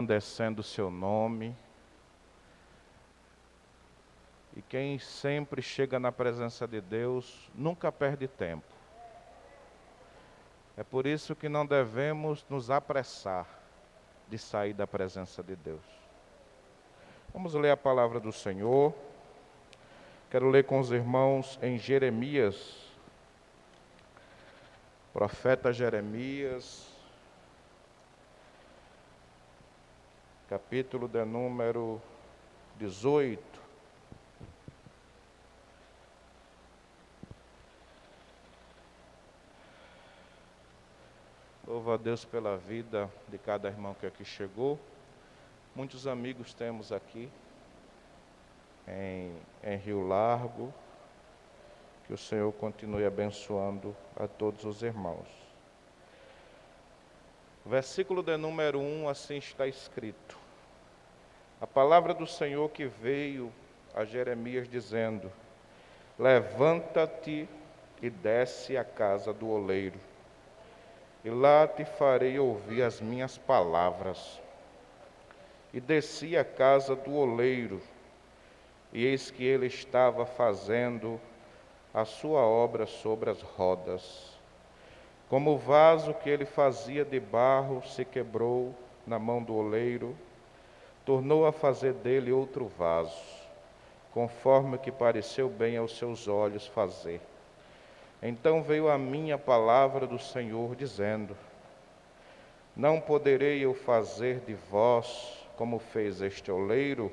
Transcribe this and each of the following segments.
engrandecendo o seu nome. E quem sempre chega na presença de Deus nunca perde tempo. É por isso que não devemos nos apressar de sair da presença de Deus. Vamos ler a palavra do Senhor. Quero ler com os irmãos em Jeremias, profeta Jeremias, capítulo de número 18. Louvo a Deus pela vida de cada irmão que aqui chegou. Muitos amigos temos aqui em Rio Largo. Que o Senhor continue abençoando a todos os irmãos. Versículo de número 1, assim está escrito. A palavra do Senhor que veio a Jeremias dizendo: levanta-te e desce à casa do oleiro, e lá te farei ouvir as minhas palavras. E desci à casa do oleiro, e eis que ele estava fazendo a sua obra sobre as rodas. Como o vaso que ele fazia de barro se quebrou na mão do oleiro, tornou a fazer dele outro vaso, conforme o que pareceu bem aos seus olhos fazer. Então veio a mim a palavra do Senhor, dizendo: não poderei eu fazer de vós como fez este oleiro,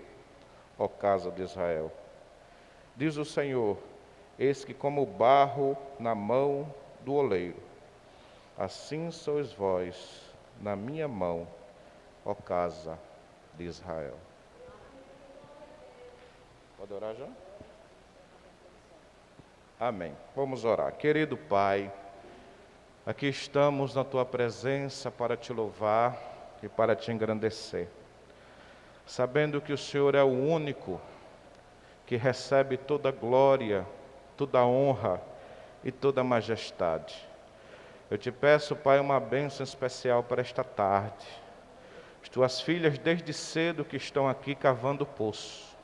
ó casa de Israel? Diz o Senhor: eis que como barro na mão do oleiro, assim sois vós na minha mão, ó casa de Israel. Pode orar já? Amém. Vamos orar. Querido Pai, aqui estamos na Tua presença para Te louvar e para Te engrandecer, sabendo que o Senhor é o único que recebe toda glória, toda honra e toda majestade. Eu Te peço, Pai, uma bênção especial para esta tarde. As Tuas filhas desde cedo que estão aqui cavando poço.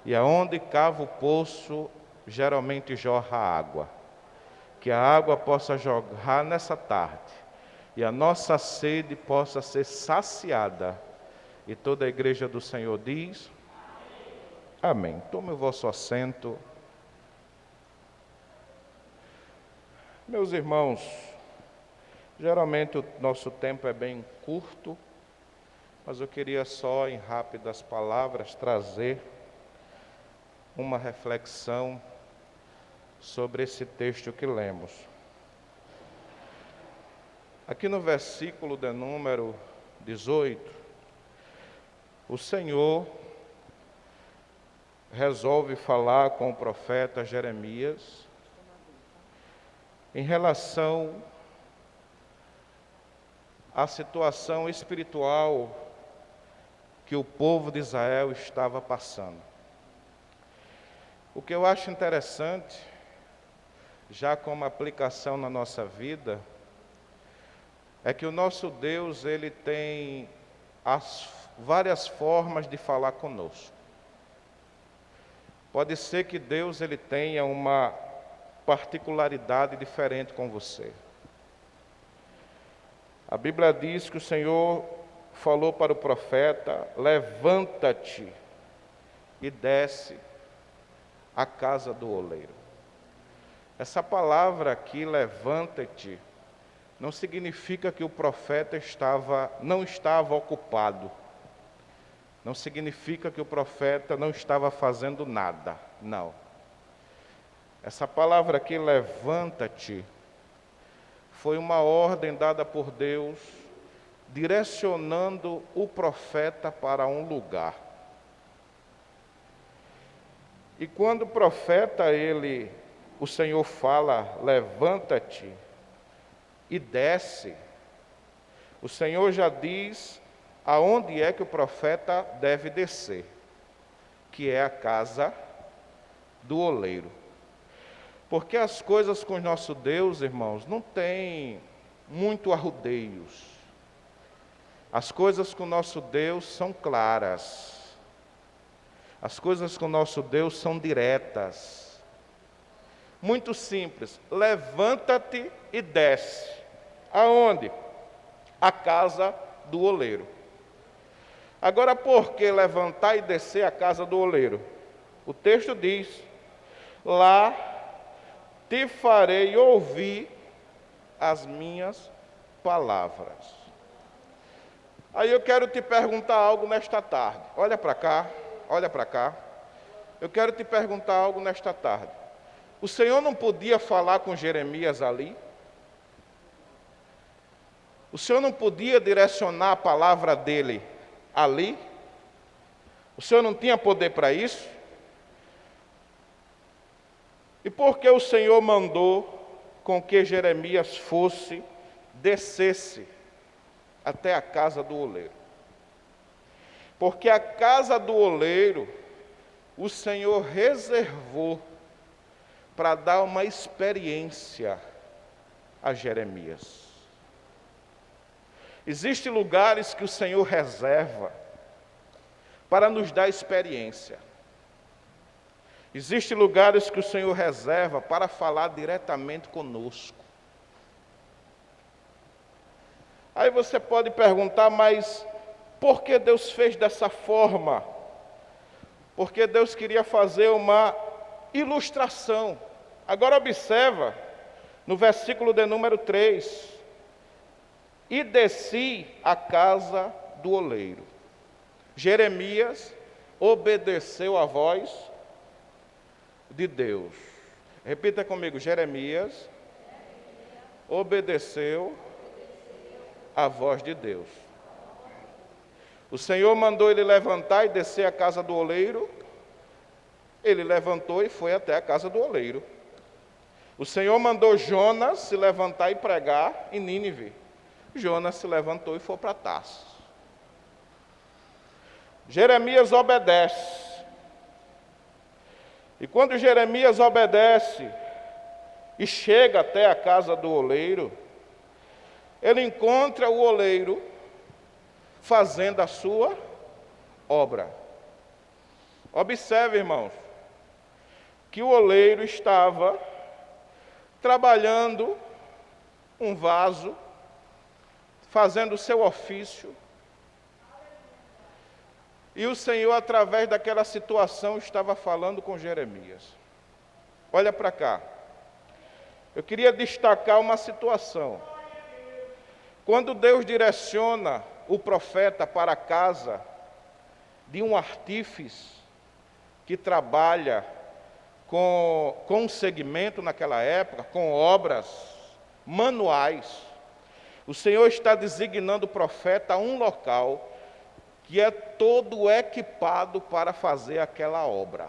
E aonde cava o poço, geralmente jorra água. Que a água possa jorrar nessa tarde. E a nossa sede possa ser saciada. E toda a igreja do Senhor diz: amém. Tome o vosso assento. Meus irmãos, geralmente o nosso tempo é bem curto, mas eu queria só, em rápidas palavras, trazer uma reflexão sobre esse texto que lemos. Aqui no versículo de número 18, o Senhor resolve falar com o profeta Jeremias em relação à situação espiritual que o povo de Israel estava passando. O que eu acho interessante, já como aplicação na nossa vida, é que o nosso Deus, Ele tem as várias formas de falar conosco. Pode ser que Deus, Ele tenha uma particularidade diferente com você. A Bíblia diz que o Senhor falou para o profeta: levanta-te e desce à casa do oleiro. Essa palavra aqui, levanta-te, não significa que o profeta não estava ocupado. Não significa que o profeta não estava fazendo nada. Não. Essa palavra aqui, levanta-te, foi uma ordem dada por Deus, direcionando o profeta para um lugar. E quando o profeta, o Senhor fala, levanta-te e desce, o Senhor já diz aonde é que o profeta deve descer, que é a casa do oleiro. Porque as coisas com o nosso Deus, irmãos, não tem muito arrudeios. As coisas com o nosso Deus são claras. As coisas com o nosso Deus são diretas. Muito simples. Levanta-te e desce. Aonde? A casa do oleiro. Agora, por que levantar e descer a casa do oleiro? O texto diz: lá te farei ouvir as minhas palavras. Aí eu quero te perguntar algo nesta tarde. Olha para cá, olha para cá. Eu quero te perguntar algo nesta tarde. O Senhor não podia falar com Jeremias ali? O Senhor não podia direcionar a palavra dele ali? O Senhor não tinha poder para isso? E por que o Senhor mandou com que Jeremias descesse até a casa do oleiro? Porque a casa do oleiro, o Senhor reservou para dar uma experiência a Jeremias. Existem lugares que o Senhor reserva para nos dar experiência. Existem lugares que o Senhor reserva para falar diretamente conosco. Aí você pode perguntar, mas por que Deus fez dessa forma? Porque Deus queria fazer uma ilustração. Agora observa, no versículo de número 3. E desci à casa do oleiro. Jeremias obedeceu à voz de Deus. Repita comigo: Jeremias obedeceu à voz de Deus. O Senhor mandou ele levantar e descer à casa do oleiro. Ele levantou e foi até a casa do oleiro. O Senhor mandou Jonas se levantar e pregar em Nínive. Jonas se levantou e foi para Tarso. Jeremias obedece. E quando Jeremias obedece e chega até a casa do oleiro, ele encontra o oleiro fazendo a sua obra. Observe, irmãos, que o oleiro estava trabalhando um vaso, fazendo o seu ofício, e o Senhor, através daquela situação, estava falando com Jeremias. Olha para cá. Eu queria destacar uma situação. Quando Deus direciona o profeta para a casa de um artífice que trabalha com um segmento naquela época, com obras manuais, o Senhor está designando o profeta a um local que é todo equipado para fazer aquela obra.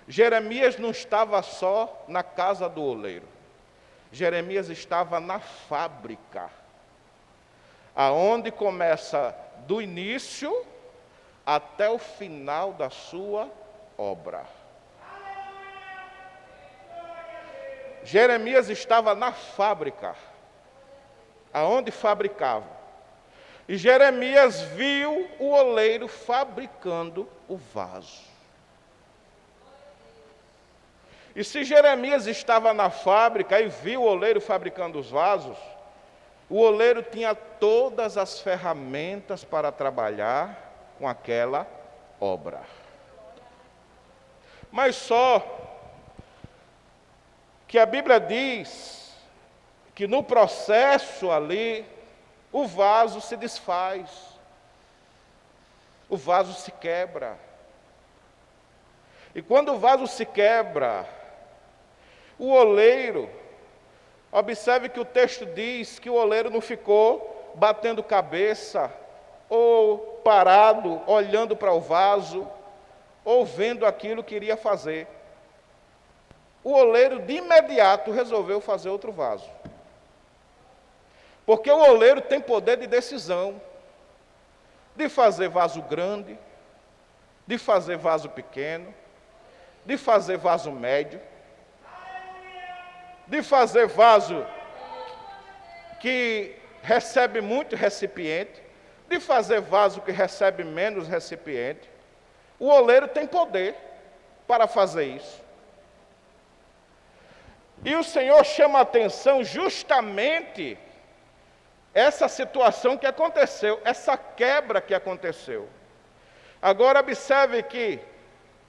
Jeremias não estava só na casa do oleiro. Jeremias estava na fábrica, aonde começa do início até o final da sua obra. Jeremias estava na fábrica, aonde fabricava. E Jeremias viu o oleiro fabricando o vaso. E se Jeremias estava na fábrica e viu o oleiro fabricando os vasos, o oleiro tinha todas as ferramentas para trabalhar com aquela obra. Mas só que a Bíblia diz que no processo ali, o vaso se desfaz, o vaso se quebra. E quando o vaso se quebra, o oleiro, observe que o texto diz que o oleiro não ficou batendo cabeça, ou parado, olhando para o vaso, ou vendo aquilo que iria fazer. O oleiro de imediato resolveu fazer outro vaso. Porque o oleiro tem poder de decisão, de fazer vaso grande, de fazer vaso pequeno, de fazer vaso médio, de fazer vaso que recebe muito recipiente, de fazer vaso que recebe menos recipiente. O oleiro tem poder para fazer isso. E o Senhor chama a atenção justamente essa situação que aconteceu, essa quebra que aconteceu. Agora observe que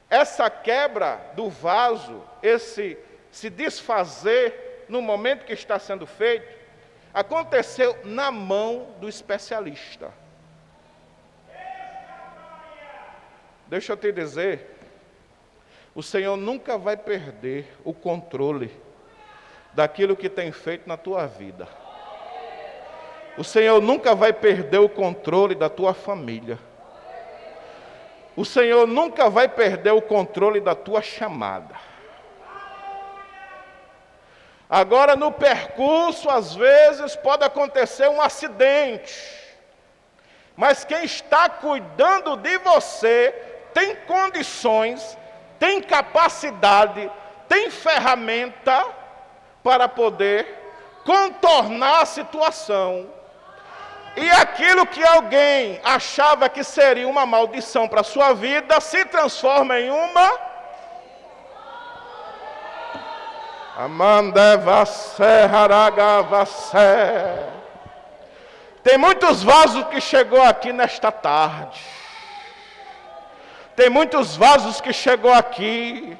essa quebra do vaso, esse se desfazer no momento que está sendo feito, aconteceu na mão do especialista. Deixa eu te dizer, o Senhor nunca vai perder o controle daquilo que tem feito na tua vida. O Senhor nunca vai perder o controle da tua família. O Senhor nunca vai perder o controle da tua chamada. Agora, no percurso, às vezes, pode acontecer um acidente. Mas quem está cuidando de você tem condições, tem capacidade, tem ferramenta para poder contornar a situação. E aquilo que alguém achava que seria uma maldição para a sua vida, se transforma em uma... Tem muitos vasos que chegou aqui nesta tarde. Tem muitos vasos que chegou aqui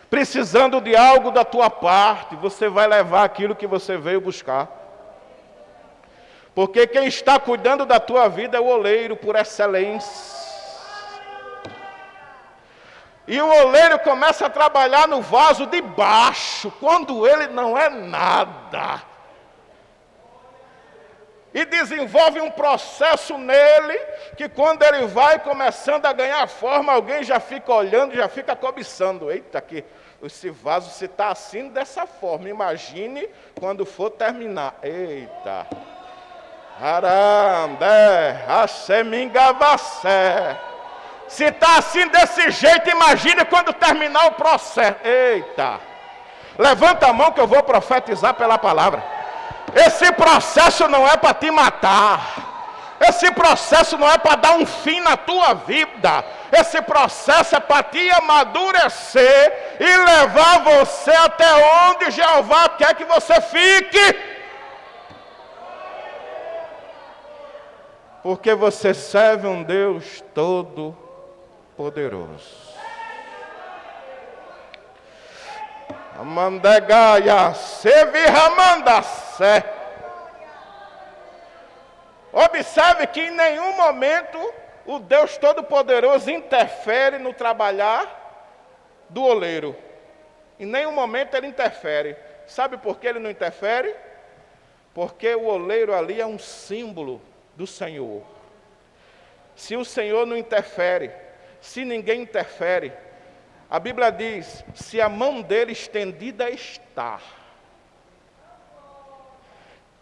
precisando de algo da tua parte. Você vai levar aquilo que você veio buscar. Porque quem está cuidando da tua vida é o oleiro por excelência. E o oleiro começa a trabalhar no vaso de baixo, quando ele não é nada. E desenvolve um processo nele, que quando ele vai começando a ganhar forma, alguém já fica olhando, já fica cobiçando. Eita, que esse vaso se está assim, dessa forma. Imagine quando for terminar. Eita. Arandé, Assemingavassé. Se está assim desse jeito, imagine quando terminar o processo. Eita. Levanta a mão que eu vou profetizar pela palavra. Esse processo não é para te matar. Esse processo não é para dar um fim na tua vida. Esse processo é para te amadurecer e levar você até onde Jeová quer que você fique. Porque você serve um Deus todo-poderoso. Amandegaia, Sevirramandacé. Observe que em nenhum momento o Deus Todo-Poderoso interfere no trabalhar do oleiro. Em nenhum momento ele interfere. Sabe por que ele não interfere? Porque o oleiro ali é um símbolo do Senhor. Se o Senhor não interfere, se ninguém interfere, a Bíblia diz, se a mão dele estendida está,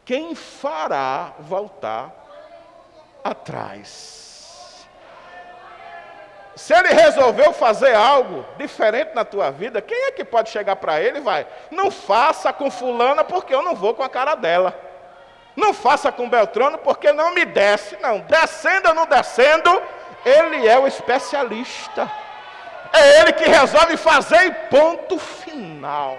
quem fará voltar atrás? Se ele resolveu fazer algo diferente na tua vida, quem é que pode chegar para ele e vai? Não faça com fulana porque eu não vou com a cara dela. Não faça com Beltrano porque não me desce. Não, descendo ou não descendo, ele é o especialista. É ele que resolve fazer e ponto final.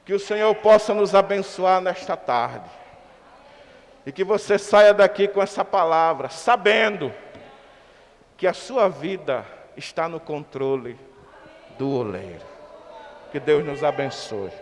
Que o Senhor possa nos abençoar nesta tarde. E que você saia daqui com essa palavra, sabendo que a sua vida está no controle do oleiro. Que Deus nos abençoe.